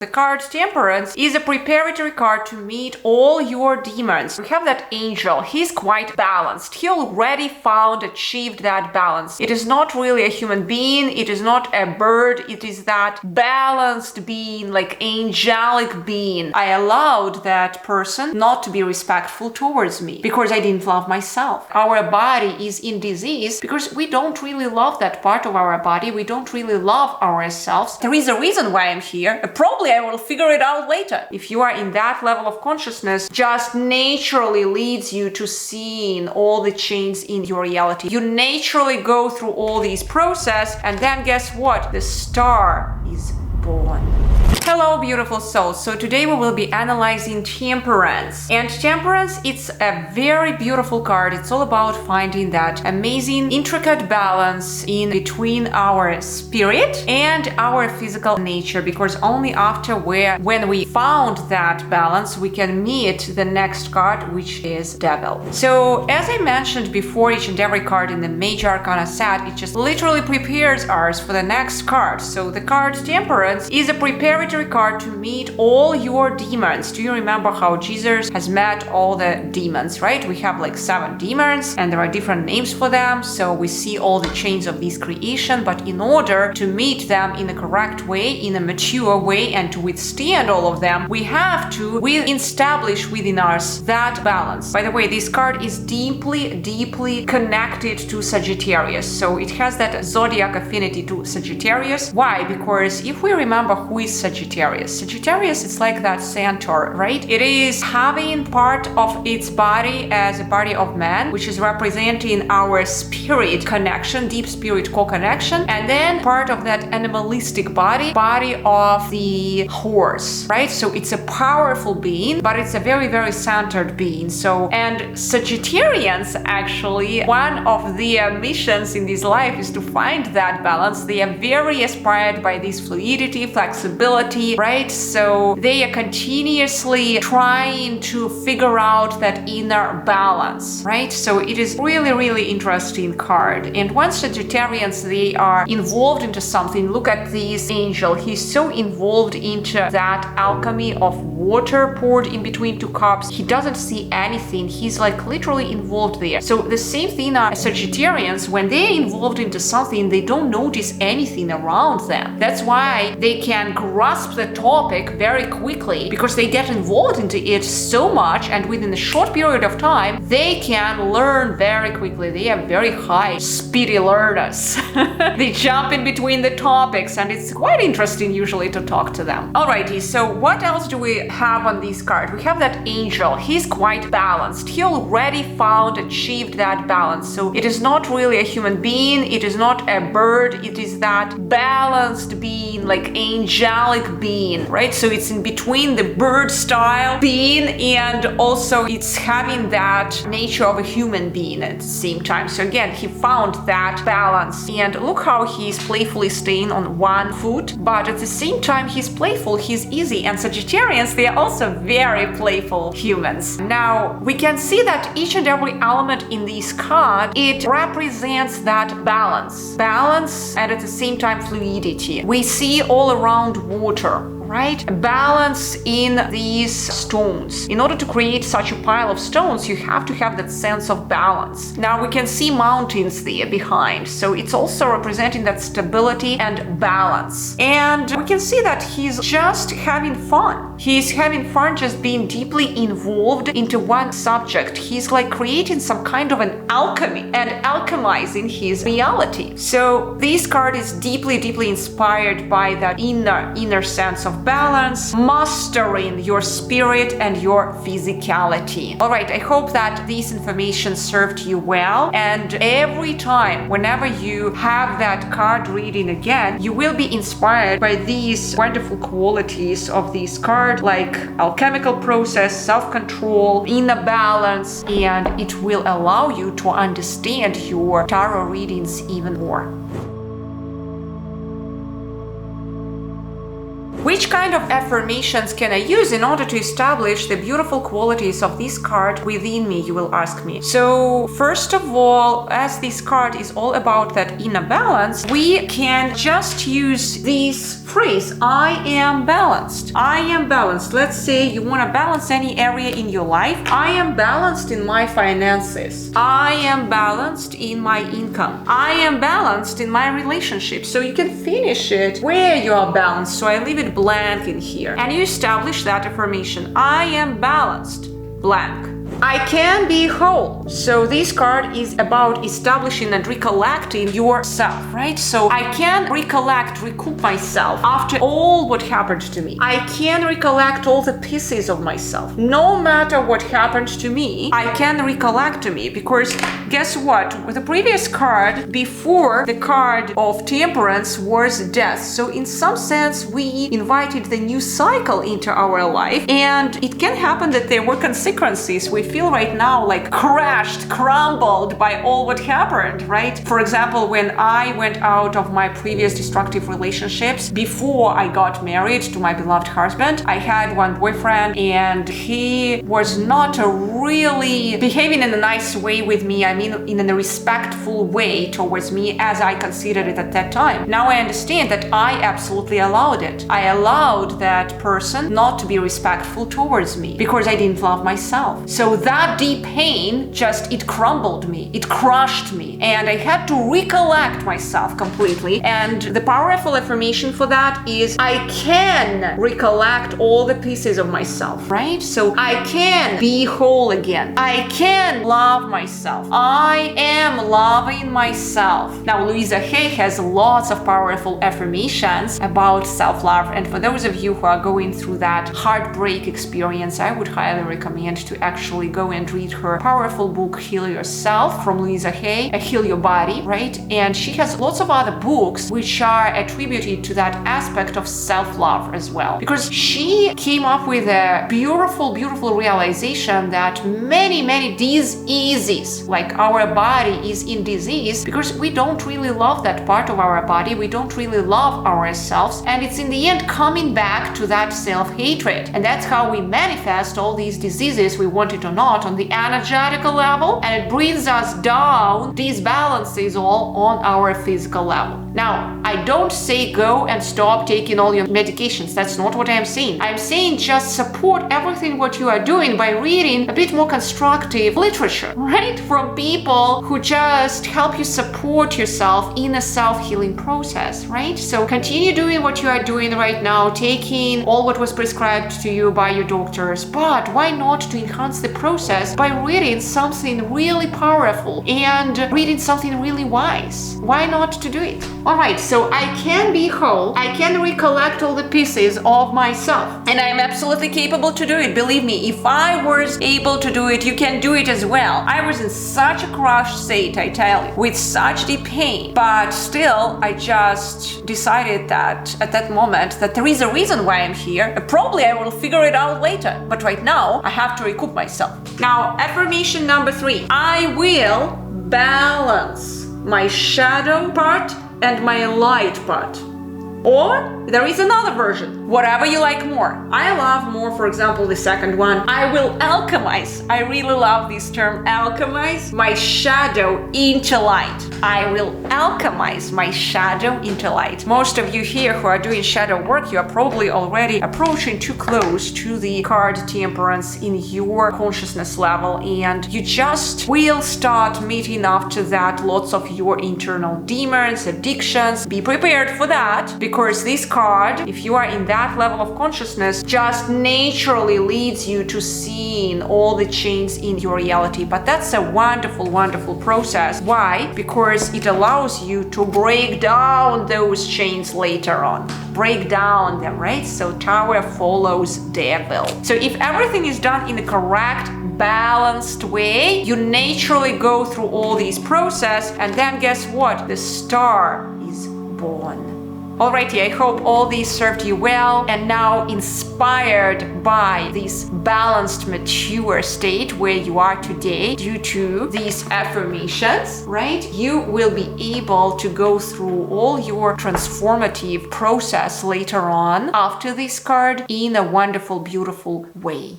The card Temperance is a preparatory card to meet all your demons. We have that angel. He's quite balanced. He already achieved that balance. It is not really a human being. It is not a bird. It is that balanced being, like angelic being. I allowed that person not to be respectful towards me because I didn't love myself. Our body is in disease because we don't really love that part of our body. We don't really love ourselves. There is a reason why I'm here. Probably I will figure it out later. If you are in that level of consciousness, just naturally leads you to seeing all the changes in your reality. You naturally go through all these process, and then guess what? The star is born. Hello, beautiful souls. So today we will be analyzing Temperance. And Temperance, it's a very beautiful card. It's all about finding that amazing, intricate balance in between our spirit and our physical nature, because only after when we found that balance, we can meet the next card, which is Devil. So as I mentioned before, each and every card in the major arcana set, it just literally prepares us for the next card. So the card Temperance is a preparatory card to meet all your demons. Do you remember how Jesus has met all the demons, right? We have like 7 demons and there are different names for them. So we see all the chains of this creation, but in order to meet them in a correct way, in a mature way, and to withstand all of them, we have to establish within us that balance. By the way, this card is deeply connected to Sagittarius. So it has that zodiac affinity to Sagittarius. Why? Because if we remember who is Sagittarius, it's like that centaur, right? It is having part of its body as a body of man, which is representing our spirit connection, deep spirit co-connection, and then part of that animalistic body of the horse, right? So it's a powerful being, but it's a very centered being. So, and Sagittarians, actually, one of their missions in this life is to find that balance. They are very inspired by this fluidity, flexibility, right? So they are continuously trying to figure out that inner balance, right? So it is really interesting card. And once Sagittarians, they are involved into something, look at this angel. He's so involved into that alchemy of water poured in between 2 cups. He doesn't see anything. He's like literally involved there. So the same thing as Sagittarians, when they're involved into something, they don't notice anything around them. That's why they can grasp the topic very quickly, because they get involved into it so much, and within a short period of time they can learn very quickly. They are very high speedy learners. They jump in between the topics, and it's quite interesting usually to talk to them. Alrighty, so what else do we have on this card? We have that angel. He's quite balanced. He already achieved that balance. So it is not really a human being. It is not a bird. It is that balanced being, like angelic being, right? So it's in between the bird style being, and also it's having that nature of a human being at the same time. So again, he found that balance, and look how he's playfully staying on one foot, but at the same time he's playful, he's easy. And Sagittarians, they are also very playful humans. Now we can see that each and every element in this card, it represents that balance and at the same time fluidity. We see all around water, right? Balance in these stones. In order to create such a pile of stones, you have to have that sense of balance. Now we can see mountains there behind, so it's also representing that stability and balance. And we can see that he's just having fun. He's having fun just being deeply involved into one subject. He's like creating some kind of an alchemy and alchemizing his reality. So this card is deeply inspired by that inner sense of balance, mastering your spirit and your physicality. All right, I hope that this information served you well, and every time whenever you have that card reading again, you will be inspired by these wonderful qualities of this card, like alchemical process, self-control, inner balance, and it will allow you to understand your tarot readings even more. Which kind of affirmations can I use in order to establish the beautiful qualities of this card within me, you will ask me. So first of all, as this card is all about that inner balance, we can just use this phrase, I am balanced. I am balanced. Let's say you want to balance any area in your life. I am balanced in my finances. I am balanced in my income. I am balanced in my relationships. So you can finish it where you are balanced. So I leave it blank in here. And you establish that affirmation. I am balanced. Blank. I can be whole. So this card is about establishing and recollecting yourself, right? So I can recoup myself after all what happened to me. I can recollect all the pieces of myself. No matter what happened to me, I can recollect to me, because guess what? With the previous card before the card of Temperance was death. So in some sense, we invited the new cycle into our life, and it can happen that there were consequences. We feel right now like crumbled by all what happened, right? For example, when I went out of my previous destructive relationships, before I got married to my beloved husband, I had one boyfriend and he was not really behaving in a nice way with me. I mean, in a respectful way towards me, as I considered it at that time. Now I understand that I absolutely allowed it. I allowed that person not to be respectful towards me because I didn't love myself. So that deep pain it crumbled me, it crushed me, and I had to recollect myself completely. And the powerful affirmation for that is I can recollect all the pieces of myself, right? So I can be whole again. I can love myself. I am loving myself. Now, Louisa Hay has lots of powerful affirmations about self-love, and for those of you who are going through that heartbreak experience, I would highly recommend to actually go and read her powerful book Heal Yourself from Louisa Hay, Heal Your Body, right? And she has lots of other books which are attributed to that aspect of self-love as well, because she came up with a beautiful realization that many diseases, like our body is in disease because we don't really love that part of our body, we don't really love ourselves, and it's in the end coming back to that self-hatred. And that's how we manifest all these diseases, we want it or not, on the energetical level, and it brings us down these balances all on our physical level. Now, I don't say go and stop taking all your medications. That's not what I'm saying. I'm saying just support everything what you are doing by reading a bit more constructive literature, right? From people who just help you support yourself in a self-healing process, right? So continue doing what you are doing right now, taking all what was prescribed to you by your doctors, but why not to enhance the process by reading something really powerful and reading something really wise? Why not to do it? Alright, so I can be whole, I can recollect all the pieces of myself, and I'm absolutely capable to do it. Believe me, if I was able to do it, you can do it as well. I was in such a crushed state, I tell you, with such deep pain, but still, I just decided that at that moment that there is a reason why I'm here. Probably I will figure it out later, but right now I have to recoup myself. Now, affirmation number 3, I will balance my shadow part and my light part. Or there is another version, whatever you like more. I love more, for example, the second one. I will alchemize. I really love this term, alchemize my shadow into light. I will alchemize my shadow into light. Most of you here who are doing shadow work, you are probably already approaching too close to the card Temperance in your consciousness level, and you just will start meeting after that lots of your internal demons, addictions. Be prepared for that, because this card, if you are in that level of consciousness, just naturally leads you to seeing all the chains in your reality. But that's a wonderful process. Why? Because it allows you to break down those chains later on. Break down them, right? So tower follows devil. So if everything is done in the correct, balanced way, you naturally go through all these process, and then guess what? The star is born. Alrighty, I hope all these served you well, and now inspired by this balanced, mature state where you are today due to these affirmations, right? You will be able to go through all your transformative process later on after this card in a wonderful, beautiful way.